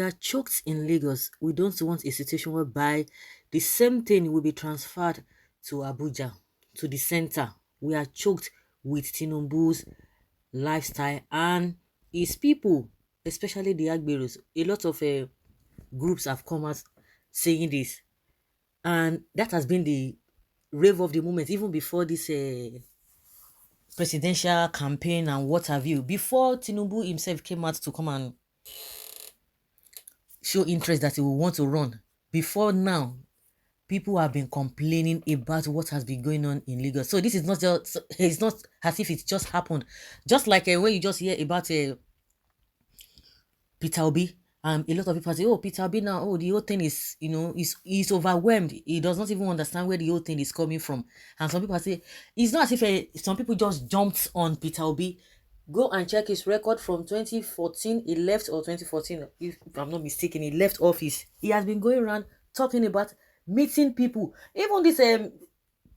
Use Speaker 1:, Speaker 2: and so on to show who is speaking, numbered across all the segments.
Speaker 1: are choked in Lagos. We don't want a situation whereby the same thing will be transferred to Abuja, to the center. We are choked with Tinubu's lifestyle and his people, especially the Agberos. A lot of groups have come out saying this, and that has been the rave of the moment, even before this presidential campaign and what have you. Before Tinubu himself came out to come and show interest that he will want to run, before now, people have been complaining about what has been going on in Lagos. So this is not just, it's not as if it just happened. Just like when you just hear about Peter Obi, a lot of people say, oh, Peter Obi now, oh, the whole thing is, he's overwhelmed. He does not even understand where the whole thing is coming from. And some people say, it's not as if some people just jumped on Peter Obi. Go and check his record from 2014. He left, or 2014, if I'm not mistaken, he left office. He has been going around talking about meeting people. Even this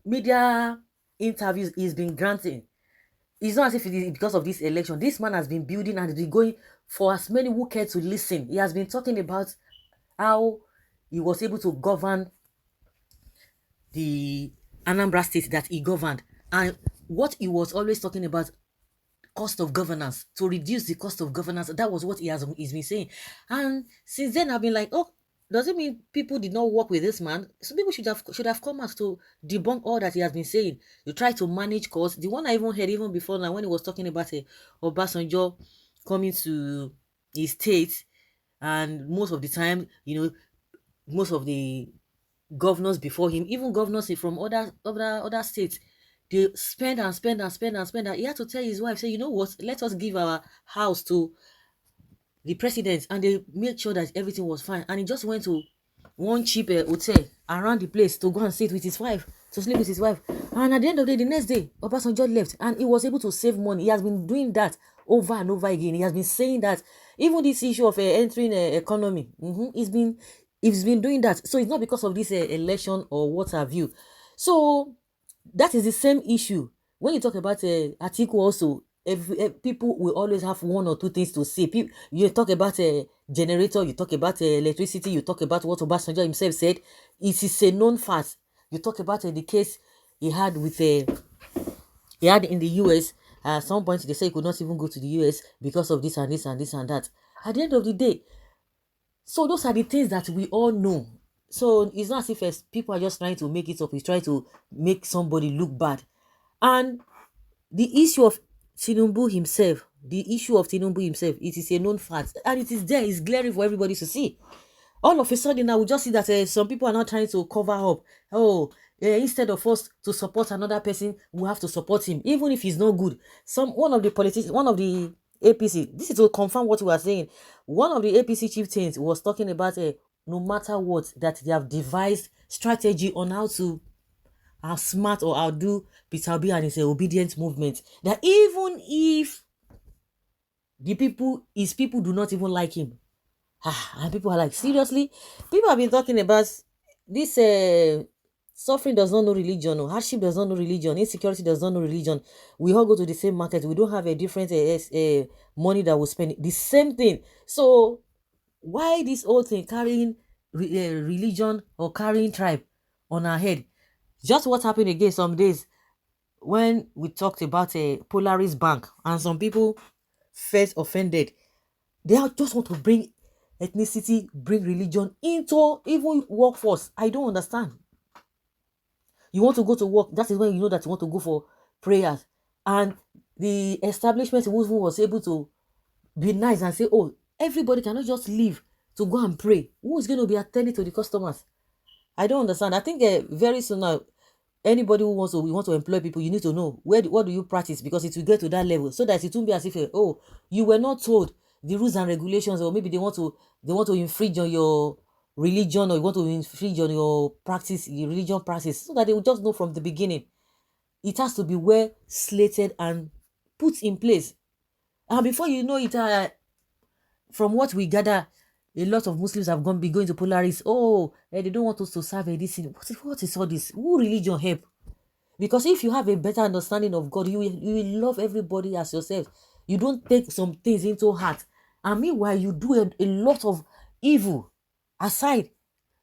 Speaker 1: media interviews he's been granting. It's not as if it is because of this election. This man has been building and has been going for as many who care to listen. He has been talking about how he was able to govern the Anambra state that he governed. And what he was always talking about, cost of governance, to reduce the cost of governance. That was what he's been saying. And since then, I've been like, oh, does it mean people did not work with this man? So people should have come out to debunk all that he has been saying. You try to manage costs. The one I even heard even before now, when he was talking about Obasanjo coming to his state, and most of the time, most of the governors before him, even governors from other states, they spend and spend and spend and spend. And he had to tell his wife, say, you know what, let us give our house to the president, and they made sure that everything was fine. And he just went to one cheap hotel around the place to go and sit with his wife, to sleep with his wife. And at the end of the day, the next day, Obasanjo left, and he was able to save money. He has been doing that over and over again. He has been saying that even this issue of entering economy, he's been doing that. So it's not because of this election or what have you. So that is the same issue. When you talk about Atiku also, people will always have one or two things to say. You talk about a generator, you talk about electricity, you talk about what Obasanjo himself said. It is a known fact. You talk about the case he had he had in the US. At some point, they say he could not even go to the US because of this and this and this and that. At the end of the day, so those are the things that we all know. So it's not as if people are just trying to make it up. He's trying to make somebody look bad. And the issue of Tinubu himself, it is a known fact. And it is there, it's glaring for everybody to see. All of a sudden, now we just see that some people are not trying to cover up. Oh, instead of us to support another person, we have to support him, even if he's not good. One of the politicians, one of the APC, this is to confirm what we are saying. One of the APC chieftains was talking about no matter what, that they have devised strategy on how to smart or outdo Peter Obi and his obedient movement. That even if his people do not even like him, and people are like, seriously? People have been talking about this suffering does not know religion, or hardship does not know religion, insecurity does not know religion. We all go to the same market. We don't have a different money that we spend. The same thing. So why this whole thing carrying religion or carrying tribe on our head? Just what happened again some days when we talked about a Polaris Bank, and some people felt offended. They just want to bring ethnicity, bring religion into even workforce. I don't understand. You want to go to work, that is when you know that you want to go for prayers. And the establishment was able to be nice and say, oh, everybody cannot just leave to go and pray. Who is going to be attending to the customers? I don't understand. I think very soon now, anybody who wants to employ people, you need to know what do you practice, because it will get to that level, so that it won't be as if you were not told the rules and regulations, or maybe they want to infringe on your religion, or you want to infringe on your religion practice, so that they will just know from the beginning. It has to be well slated and put in place. And before you know it, from what we gather, a lot of Muslims have been going to Polaris. Oh, they don't want us to serve this. What is all this? Who religion help? Because if you have a better understanding of God, you will love everybody as yourself. You don't take some things into heart. And meanwhile, you do a lot of evil aside.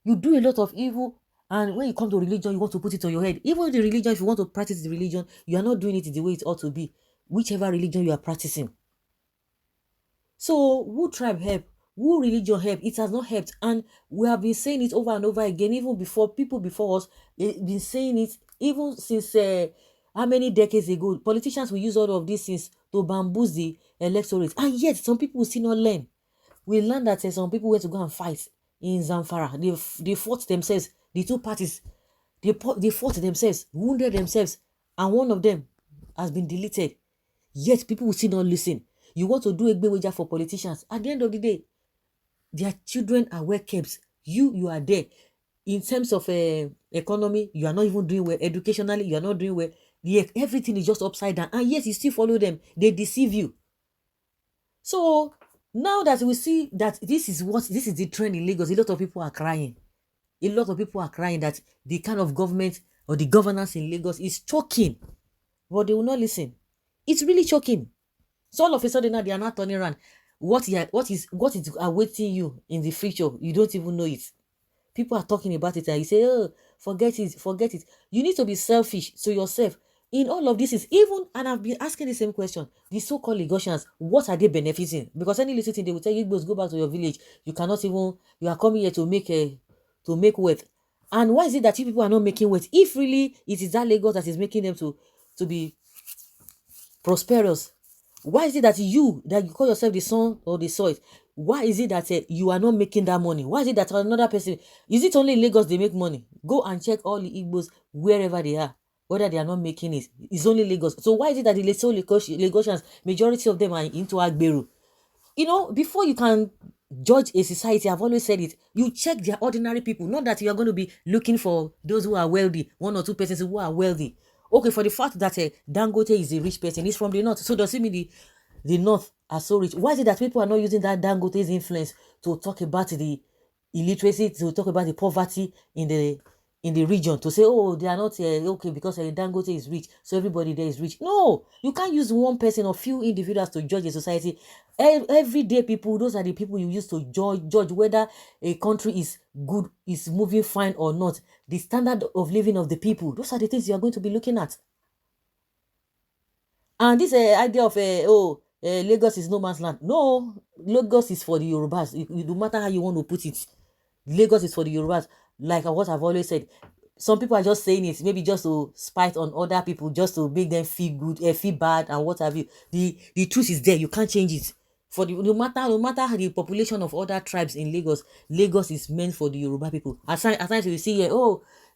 Speaker 1: You do a lot of evil, and when you come to religion, you want to put it on your head. Even the religion, if you want to practice the religion, you are not doing it the way it ought to be, whichever religion you are practicing. So who tribe help? Who religion help? It has not helped. And we have been saying it over and over again, even before people before us, they've been saying it even since how many decades ago. Politicians will use all of these things to bamboozle the electorate. And yet some people will still not learn. We learned that some people went to go and fight in Zamfara. They fought themselves. The two parties, they fought themselves, wounded themselves, and one of them has been deleted. Yet people will still not listen. You want to do a wager for politicians. At the end of the day, their children are well kept. You are there. In terms of economy, you are not even doing well. Educationally, you are not doing well. Everything is just upside down. And yes, you still follow them. They deceive you. So now that we see that this is the trend in Lagos, a lot of people are crying. A lot of people are crying that the kind of government or the governance in Lagos is choking. But they will not listen. It's really choking. So all of a sudden now they are not turning around. What is awaiting you in the future? You don't even know it. People are talking about it and you say, oh, forget it. You need to be selfish to yourself. In all of this is even, and I've been asking the same question, the so-called Lagosians, what are they benefiting? Because any little thing they will tell you, go back to your village. You are coming here to make wealth. And why is it that you people are not making wealth? If really it is that Lagos that is making them to be prosperous, why is it that you call yourself the son or the soil? Why is it that you are not making that money? Why is it that another person, is it only in Lagos they make money? Go and check all the Igbos wherever they are, whether they are not making it. It's only Lagos. So why is it that the Lagosians, majority of them are into Agberu? Before you can judge a society, I've always said it, you check their ordinary people. Not that you are going to be looking for those who are wealthy, one or two persons who are wealthy. Okay, for the fact that Dangote is a rich person, he's from the north. So does it mean the north are so rich? Why is it that people are not using that Dangote's influence to talk about the illiteracy, to talk about the poverty in the region, to say, oh, they are not okay because Dangote is rich, so everybody there is rich? No, you can't use one person or few individuals to judge a society. Everyday people, those are the people you use to judge whether a country is good, is moving fine or not. The standard of living of the people, those are the things you are going to be looking at. And this idea of Lagos is no man's land. No, Lagos is for the Yorubas. No matter how you want to put it, Lagos is for the Yorubas. Like what I've always said, some people are just saying it maybe just to spite on other people, just to make them feel good, feel bad, and what have you. The truth is there. You can't change it. No matter the population of other tribes in Lagos, Lagos is meant for the Yoruba people. At times you see here,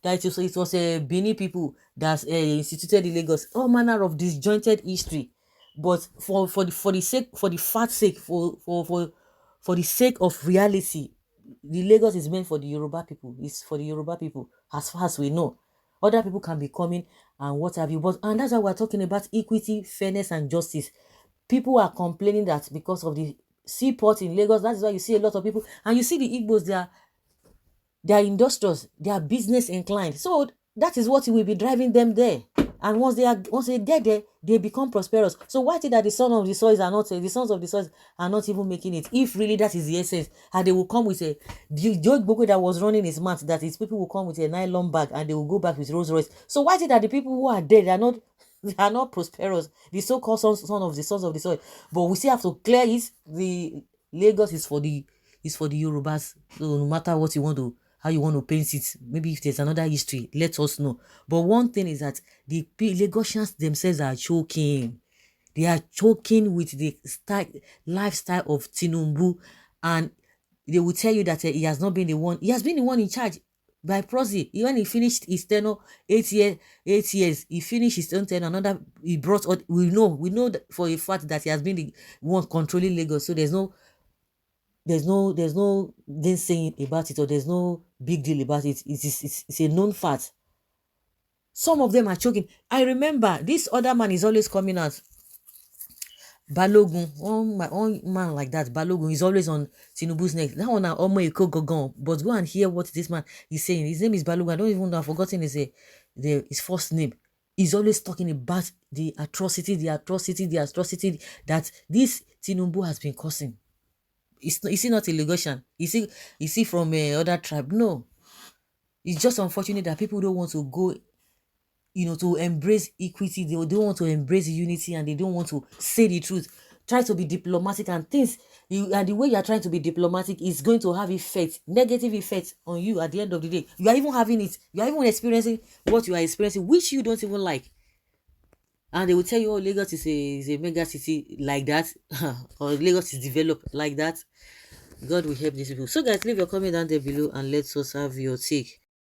Speaker 1: that it was a Benin people that instituted the Lagos. All manner of disjointed history, but for the sake of reality, the Lagos is meant for the Yoruba people. It's for the Yoruba people, as far as we know. Other people can be coming and what have you, and that's why we're talking about equity, fairness, and justice. People are complaining that because of the seaport in Lagos, that's why you see a lot of people, and you see the Igbos, they are industrious, they are business inclined. So that is what will be driving them there. And once they get there, they become prosperous. So why is it that the sons of the soils are not even making it? If really that is the essence, and they will come with the George Boko that was running his mouth, that his people will come with a nylon bag and they will go back with Rolls Royce. So why is it that the people who are there, they are not prosperous? The so-called sons of the soil. But we still have to clear it. The Lagos is for the Yorubas. So no matter what you want to, how you want to paint it, maybe if there's another history, let us know. But one thing is that the Lagosians themselves are choking. They are choking with the lifestyle of Tinubu, and they will tell you that he has not been the one. He has been the one in charge by proxy. When he finished his tenure, 8 years, he finished his own tenure. Another, he brought. We know that for a fact that he has been the one controlling Lagos. So there's no saying about it, or there's no big deal about it. It's a known fact. Some of them are choking. I remember this other man is always coming out. Balogun, one man like that, Balogun, is always on Tinubu's neck. That one, Omo Eko Gogon. But go and hear what this man is saying. His name is Balogun. I don't even know. I've forgotten his first name. He's always talking about the atrocity that this Tinubu has been causing. Is he not a Lagosian? Is he from other tribe? No. It's just unfortunate that people don't want to go, to embrace equity. They don't want to embrace unity, and they don't want to say the truth. Try to be diplomatic, and and the way you are trying to be diplomatic is going to have effects, negative effects on you at the end of the day. You are even having it. You are even experiencing what you are experiencing, which you don't even like. And they will tell you, oh, Lagos is a mega city like that, or Lagos is developed like that. God will help these people. So guys, leave your comment down there below and let us have your take.